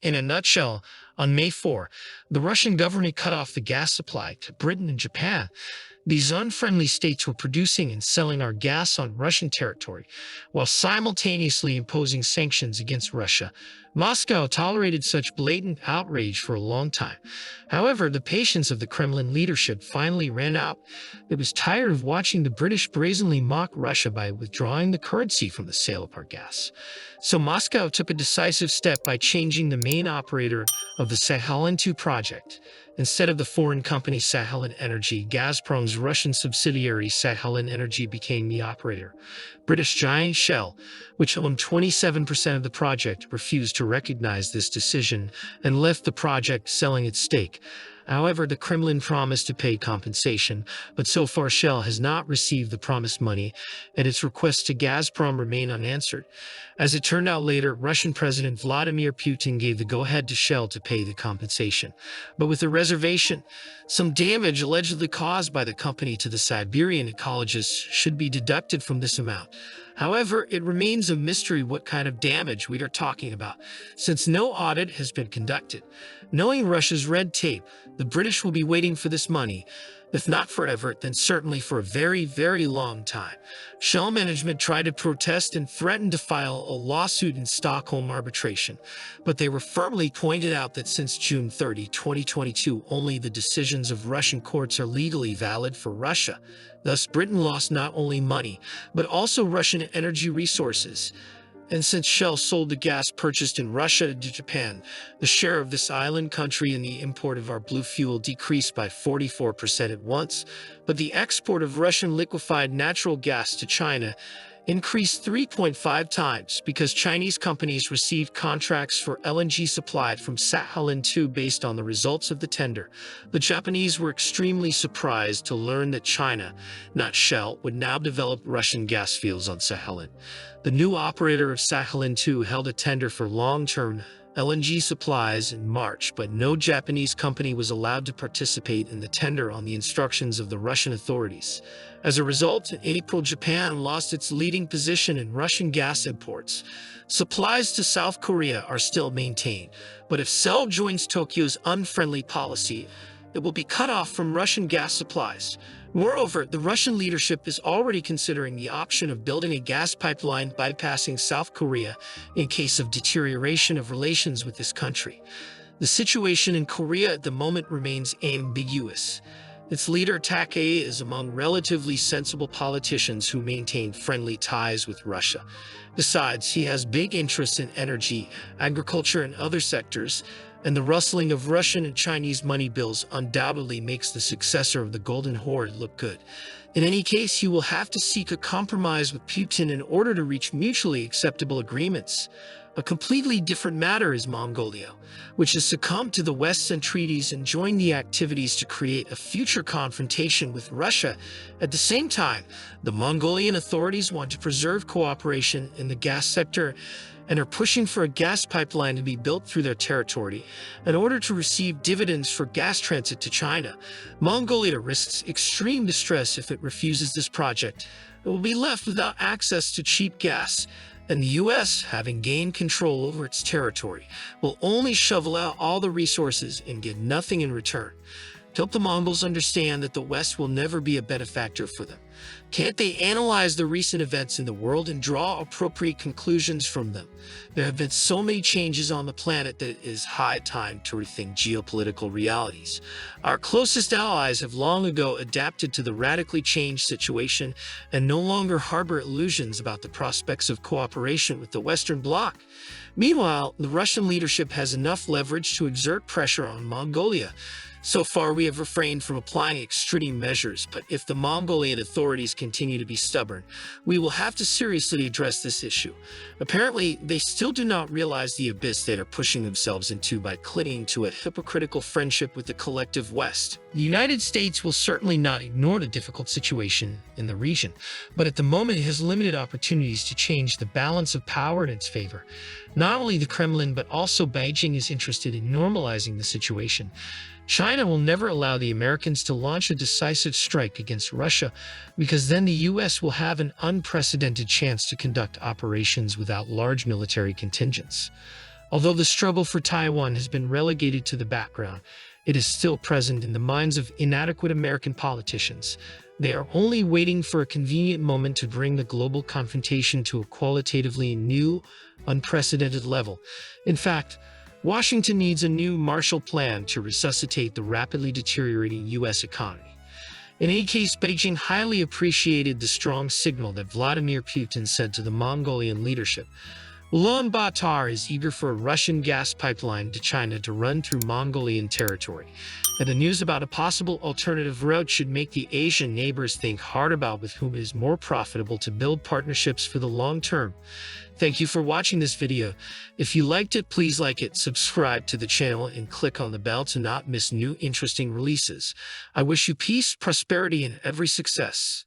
In a nutshell, on May 4, the Russian government cut off the gas supply to Britain and Japan. These unfriendly states were producing and selling our gas on Russian territory, while simultaneously imposing sanctions against Russia. Moscow tolerated such blatant outrage for a long time. However, the patience of the Kremlin leadership finally ran out. It was tired of watching the British brazenly mock Russia by withdrawing the currency from the sale of our gas. So Moscow took a decisive step by changing the main operator of the Sakhalin-2 project. Instead of the foreign company Sakhalin Energy, Gazprom's Russian subsidiary Sakhalin Energy became the operator. British giant Shell, which owned 27% of the project, refused to recognize this decision and left the project, selling its stake. However, the Kremlin promised to pay compensation, but so far Shell has not received the promised money, and its requests to Gazprom remain unanswered. As it turned out later, Russian President Vladimir Putin gave the go-ahead to Shell to pay the compensation, but with a reservation. Some damage allegedly caused by the company to the Siberian ecologists should be deducted from this amount. However, it remains a mystery what kind of damage we are talking about, since no audit has been conducted. Knowing Russia's red tape, the British will be waiting for this money, if not forever, then certainly for a very, very long time. Shell management tried to protest and threatened to file a lawsuit in Stockholm arbitration, but they were firmly pointed out that since June 30, 2022, only the decisions of Russian courts are legally valid for Russia. Thus, Britain lost not only money, but also Russian energy resources. And since Shell sold the gas purchased in Russia to Japan, the share of this island country in the import of our blue fuel decreased by 44% at once, but the export of Russian liquefied natural gas to China increased 3.5 times because Chinese companies received contracts for LNG supplied from Sakhalin-2 based on the results of the tender. The Japanese were extremely surprised to learn that China, not Shell, would now develop Russian gas fields on Sakhalin. The new operator of Sakhalin-2 held a tender for long-term LNG supplies in March, but no Japanese company was allowed to participate in the tender on the instructions of the Russian authorities. As a result, in April, Japan lost its leading position in Russian gas imports. Supplies to South Korea are still maintained, but if Seoul joins Tokyo's unfriendly policy, it will be cut off from Russian gas supplies. Moreover, the Russian leadership is already considering the option of building a gas pipeline bypassing South Korea in case of deterioration of relations with this country. The situation in Korea at the moment remains ambiguous. Its leader, Takei, is among relatively sensible politicians who maintain friendly ties with Russia. Besides, he has big interests in energy, agriculture, and other sectors, and the rustling of Russian and Chinese money bills undoubtedly makes the successor of the Golden Horde look good. In any case, he will have to seek a compromise with Putin in order to reach mutually acceptable agreements. A completely different matter is Mongolia, which has succumbed to the West's entreaties and joined the activities to create a future confrontation with Russia. At the same time, the Mongolian authorities want to preserve cooperation in the gas sector and are pushing for a gas pipeline to be built through their territory in order to receive dividends for gas transit to China. Mongolia risks extreme distress if it refuses this project. It will be left without access to cheap gas, and the U.S., having gained control over its territory, will only shovel out all the resources and get nothing in return. To help the Mongols understand that the West will never be a benefactor for them, can't they analyze the recent events in the world and draw appropriate conclusions from them? There have been so many changes on the planet that it is high time to rethink geopolitical realities. Our closest allies have long ago adapted to the radically changed situation and no longer harbor illusions about the prospects of cooperation with the Western Bloc. Meanwhile, the Russian leadership has enough leverage to exert pressure on Mongolia. So far, we have refrained from applying extreme measures, but if the Mongolian authorities continue to be stubborn, we will have to seriously address this issue. Apparently, they still do not realize the abyss they are pushing themselves into by clinging to a hypocritical friendship with the collective West. The United States will certainly not ignore the difficult situation in the region, but at the moment it has limited opportunities to change the balance of power in its favor. Not only the Kremlin, but also Beijing is interested in normalizing the situation. China will never allow the Americans to launch a decisive strike against Russia because then the U.S. will have an unprecedented chance to conduct operations without large military contingents. Although the struggle for Taiwan has been relegated to the background, it is still present in the minds of inadequate American politicians. They are only waiting for a convenient moment to bring the global confrontation to a qualitatively new, unprecedented level. In fact, Washington needs a new Marshall Plan to resuscitate the rapidly deteriorating U.S. economy. In any case, Beijing highly appreciated the strong signal that Vladimir Putin sent to the Mongolian leadership. Ulaanbaatar is eager for a Russian gas pipeline to China to run through Mongolian territory, and the news about a possible alternative route should make the Asian neighbors think hard about with whom it is more profitable to build partnerships for the long term. Thank you for watching this video. If you liked it, please like it, subscribe to the channel, and click on the bell to not miss new interesting releases. I wish you peace, prosperity, and every success.